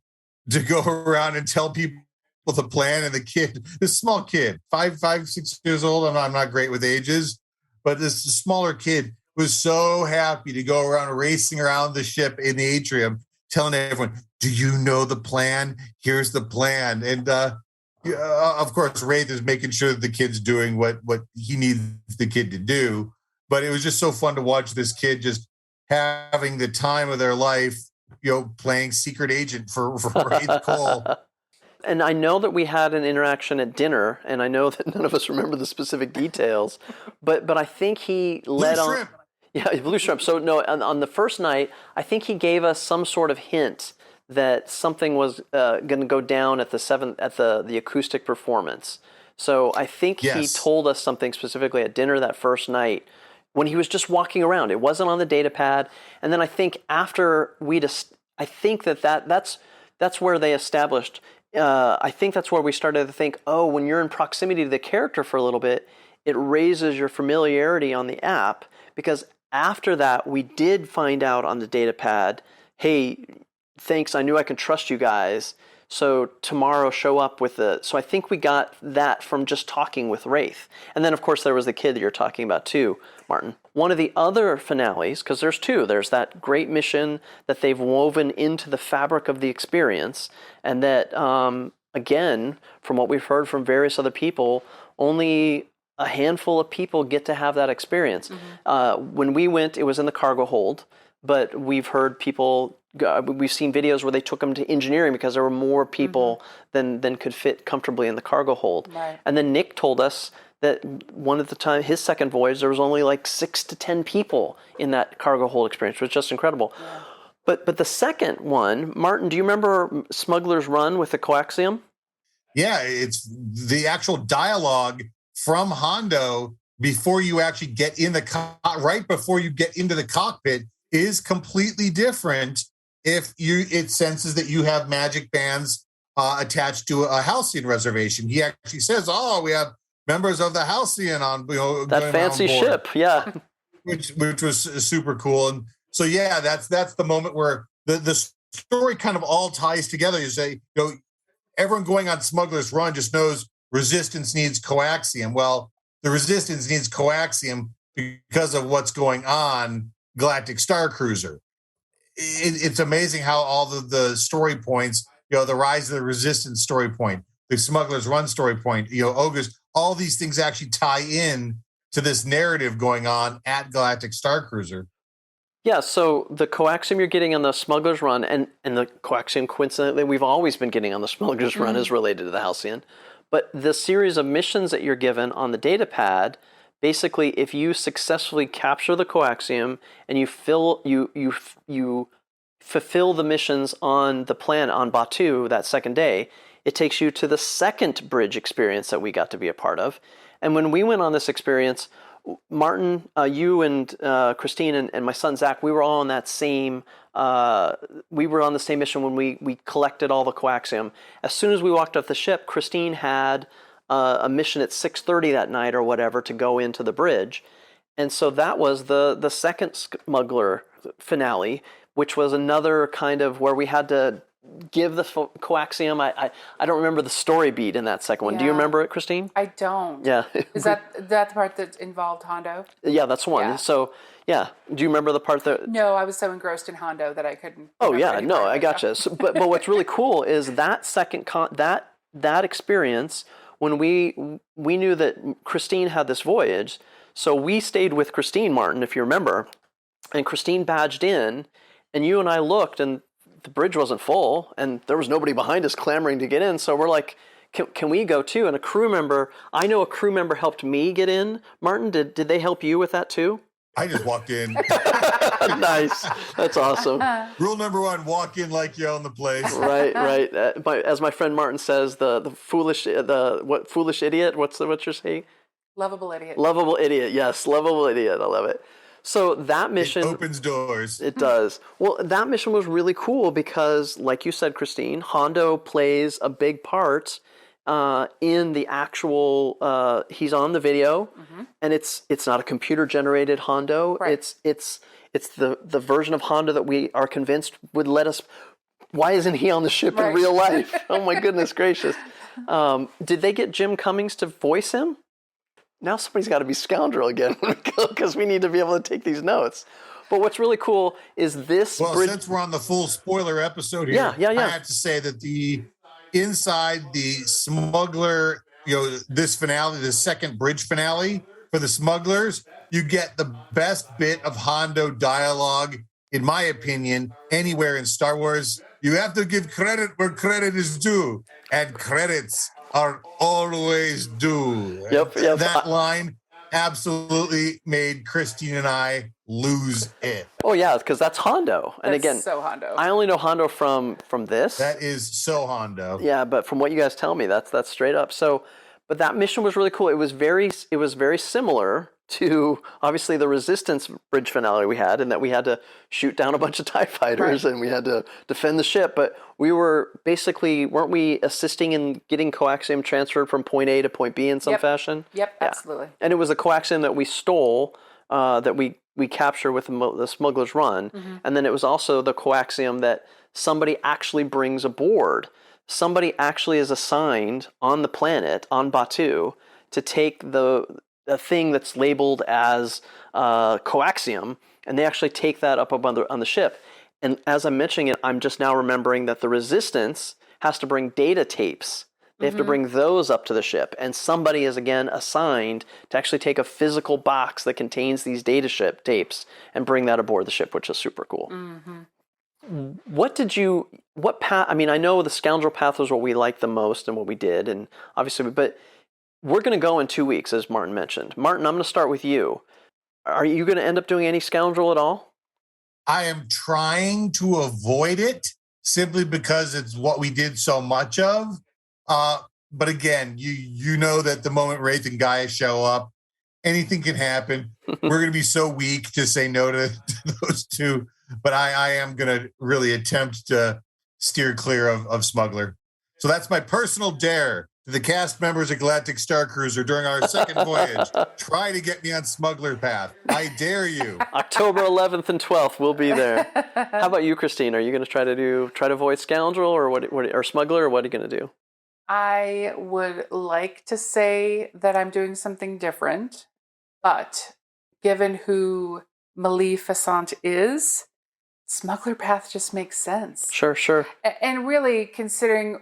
to go around and tell people the plan, and the kid, this small kid, 6 years old, I'm not great with ages, but this smaller kid was so happy to go around racing around the ship in the atrium, telling everyone, do you know the plan? Here's the plan. And of course, Wraith is making sure that the kid's doing what he needs the kid to do. But it was just so fun to watch this kid just having the time of their life, you know, playing secret agent for Wraith Cole. And I know that we had an interaction at dinner, and I know that none of us remember the specific details, but I think he led on. Shrimp. Yeah, blue shrimp. So no, on the first night, I think he gave us some sort of hint that something was going to go down at the acoustic performance. So I think he told us something specifically at dinner that first night when he was just walking around. It wasn't on the data pad, and then I think after I think that's where they established. I think that's where we started to think, oh, when you're in proximity to the character for a little bit, it raises your familiarity on the app, because after that, we did find out on the data pad, hey, thanks, I knew I could trust you guys, so tomorrow show up with so I think we got that from just talking with Wraith. And then, of course, there was the kid that you're talking about too, Martin. One of the other finales, because there's two, there's that great mission that they've woven into the fabric of the experience, and that, again, from what we've heard from various other people, only a handful of people get to have that experience. When we went, it was in the cargo hold, but we've heard people, we've seen videos where they took them to engineering because there were more people than could fit comfortably in the cargo hold. Right. And then Nick told us that one at the time, his second voyage, there was only like 6 to 10 people in that cargo hold experience, which was just incredible. Yeah. But the second one, Martin, do you remember Smuggler's Run with the coaxium? Yeah, it's the actual dialogue from Hondo before you actually get in right before you get into the cockpit is completely different if it senses that you have magic bands attached to a Halcyon reservation. He actually says, "Oh, we have members of the Halcyon on, that fancy ship," yeah, which was super cool. And so, yeah, that's the moment where the story kind of all ties together. You say, everyone going on Smuggler's Run just knows Resistance needs coaxium. Well, the Resistance needs coaxium because of what's going on Galactic Starcruiser. It's amazing how all the story points, the Rise of the Resistance story point, the Smuggler's Run story point, August, all these things actually tie in to this narrative going on at Galactic Starcruiser. Yeah, so the coaxium you're getting on the Smuggler's Run, and the coaxium, coincidentally, we've always been getting on the Smuggler's Run is related to the Halcyon. But the series of missions that you're given on the data pad, basically, if you successfully capture the coaxium and you fulfill the missions on the planet on Batuu that second day, it takes you to the second bridge experience that we got to be a part of. And when we went on this experience, Martin, you and Christine and my son Zach, we were all on that same. We were on the same mission when we collected all the coaxium. As soon as we walked off the ship, Christine had a mission at 6:30 that night or whatever to go into the bridge, and so that was the second Smuggler finale, which was another kind of where we had to give the coaxium. I don't remember the story beat in that second one. Do you remember it, Christine? I don't. Yeah. Is that the part that involved Hondo? Yeah, that's one. Yeah. So, yeah. Do you remember the part that... No, I was so engrossed in Hondo that I couldn't. Oh, yeah. any No, part of I it. gotcha. So, but what's really cool is that second... that experience, when we knew that Christine had this voyage, so we stayed with Christine, Martin, if you remember, and Christine badged in, and you and I looked, and the bridge wasn't full, and there was nobody behind us clamoring to get in, so we're like, can we go too? And I know a crew member helped me get in. Martin, did they help you with that too? I just walked in. Nice. That's awesome. Rule number 1, walk in like you own the place. Right. As my friend Martin says, the foolish idiot? What's you're saying? Lovable idiot. Lovable idiot. Yes, lovable idiot. I love it. So that mission... It opens doors. It does. Well, that mission was really cool because, like you said, Christine, Hondo plays a big part in the actual... he's on the video, and it's not a computer-generated Hondo. Right. It's the version of Hondo that we are convinced would let us... Why isn't he on the ship in real life? Oh, my goodness gracious. Did they get Jim Cummings to voice him? Now somebody's got to be scoundrel again because we need to be able to take these notes. But what's really cool is this... Well, since we're on the full spoiler episode here, yeah. I have to say that inside the smuggler, this finale, the second bridge finale for the smugglers, you get the best bit of Hondo dialogue, in my opinion, anywhere in Star Wars. You have to give credit where credit is due, and credits are always due. Yep. That line absolutely made Christine and I lose it. Oh, yeah, because that's Hondo. And That's again, so Hondo. I only know Hondo from this. That is so Hondo. Yeah, but from what you guys tell me, that's straight up. So, but that mission was really cool. It was very similar to obviously the Resistance bridge finale we had, in that we had to shoot down a bunch of TIE fighters and we had to defend the ship. But we weren't we assisting in getting coaxium transferred from point A to point B in some fashion? Yep, Yeah. absolutely. And it was a coaxium that we stole, that we captured with the Smuggler's Run. And then it was also the coaxium that somebody actually brings aboard. Somebody actually is assigned on the planet, on Batuu, to take a thing that's labeled as coaxium, and they actually take that up on the ship. And as I'm mentioning it, I'm just now remembering that the Resistance has to bring data tapes. They have to bring those up to the ship, and somebody is again assigned to actually take a physical box that contains these data ship tapes and bring that aboard the ship, which is super cool. What path? I mean, I know the scoundrel path was what we liked the most and what we did, and obviously, but we're going to go in 2 weeks, as Martin mentioned. Martin, I'm going to start with you. Are you going to end up doing any scoundrel at all? I am trying to avoid it simply because it's what we did so much of. But again, you know that the moment Wraith and Gaia show up, anything can happen. We're going to be so weak to say no to those two. But I am going to really attempt to steer clear of Smuggler. So that's my personal dare to the cast members of Galactic Starcruiser during our second voyage. Try to get me on Smuggler Path. I dare you. October 11th and 12th, we'll be there. How about you, Christine? Are you going to try to avoid scoundrel or smuggler, or what are you going to do? I would like to say that I'm doing something different, but given who Maleficent is, Smuggler Path just makes sense. Sure. And really, considering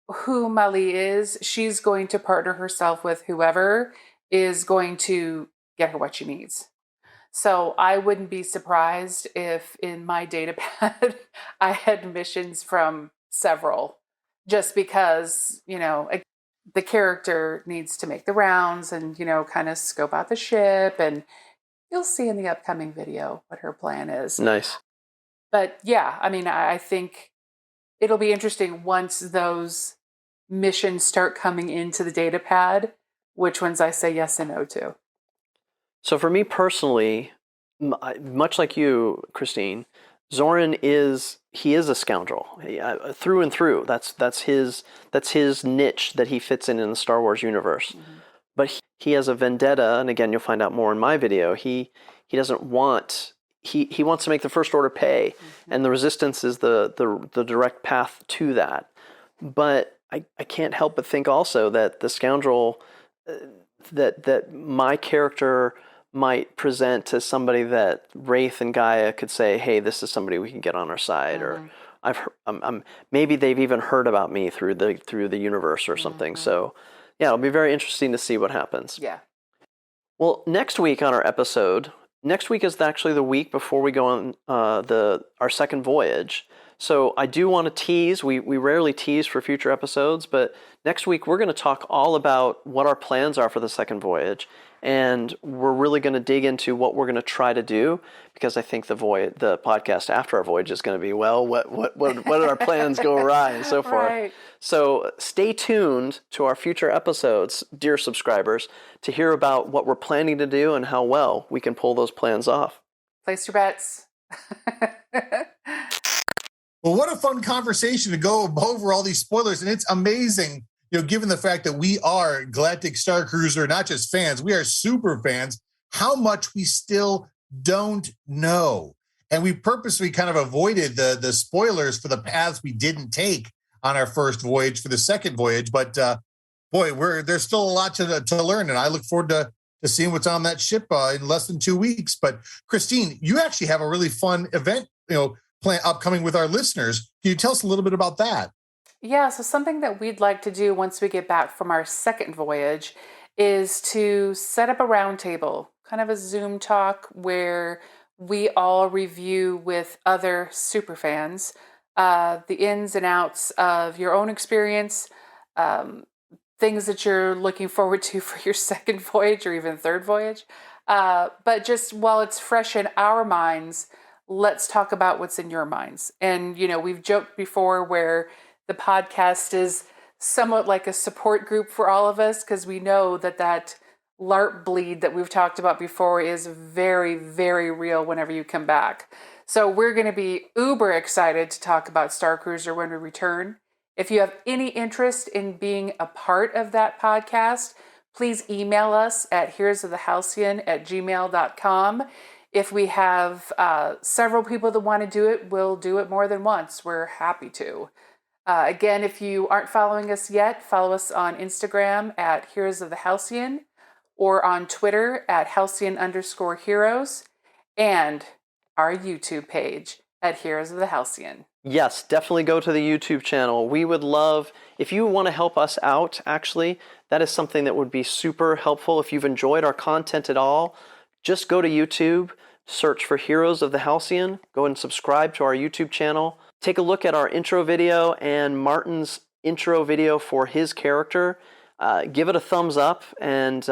who Mali is, she's going to partner herself with whoever is going to get her what she needs. So I wouldn't be surprised if in my data pad I had missions from several, just because, the character needs to make the rounds and, kind of scope out the ship, and you'll see in the upcoming video what her plan is. Nice. But yeah, I mean, I think it'll be interesting once those missions start coming into the data pad, which ones I say yes and no to. So for me personally, much like you, Christine, Zoran is a scoundrel through and through. That's his niche that he fits in the Star Wars universe. But he has a vendetta, and again, you'll find out more in my video. He doesn't want he wants to make the First Order pay, and the Resistance is the direct path to that. But I can't help but think also that the scoundrel that my character might present to somebody that Wraith and Gaia could say, hey, this is somebody we can get on our side, or maybe they've even heard about me through the universe or something. So yeah, it'll be very interesting to see what happens. Yeah. Well, next week on our episode, next week is actually the week before we go on our second voyage. So I do want to tease, we rarely tease for future episodes, but next week we're going to talk all about what our plans are for the second voyage, and we're really going to dig into what we're going to try to do, because I think the podcast after our voyage is going to be, well, what did our plans go awry and so forth. Right. So stay tuned to our future episodes, dear subscribers, to hear about what we're planning to do and how well we can pull those plans off. Place your bets. Well, what a fun conversation to go over all these spoilers. And it's amazing, given the fact that we are Galactic Starcruiser, not just fans, we are super fans, how much we still don't know. And we purposely kind of avoided the spoilers for the paths we didn't take on our first voyage for the second voyage. But boy, there's still a lot to learn. And I look forward to seeing what's on that ship in less than 2 weeks. But Christine, you actually have a really fun event, plan upcoming with our listeners. Can you tell us a little bit about that? Yeah, so something that we'd like to do once we get back from our second voyage is to set up a roundtable, kind of a Zoom talk where we all review with other superfans the ins and outs of your own experience, things that you're looking forward to for your second voyage or even third voyage. But just while it's fresh in our minds, let's talk about what's in your minds. And, we've joked before where the podcast is somewhat like a support group for all of us, because we know that LARP bleed that we've talked about before is very, very real whenever you come back. So we're going to be uber excited to talk about Starcruiser when we return. If you have any interest in being a part of that podcast, please email us at heroesofthehalcyon@gmail.com. If we have several people that want to do it, we'll do it more than once. We're happy to. Again, if you aren't following us yet, follow us on Instagram at Heroes of the Halcyon, or on Twitter at Halcyon_heroes, and our YouTube page at Heroes of the Halcyon. Yes, definitely go to the YouTube channel. We would love, if you want to help us out, actually, that is something that would be super helpful. If you've enjoyed our content at all, just go to YouTube, search for Heroes of the Halcyon, go and subscribe to our YouTube channel. Take a look at our intro video and Martin's intro video for his character. Give it a thumbs up, and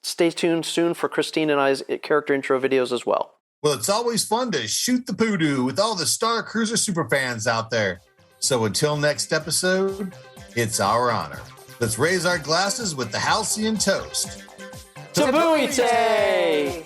stay tuned soon for Christine and I's character intro videos as well. Well, it's always fun to shoot the poodoo with all the Starcruiser superfans out there. So until next episode, it's our honor. Let's raise our glasses with the Halcyon toast. Tabuite!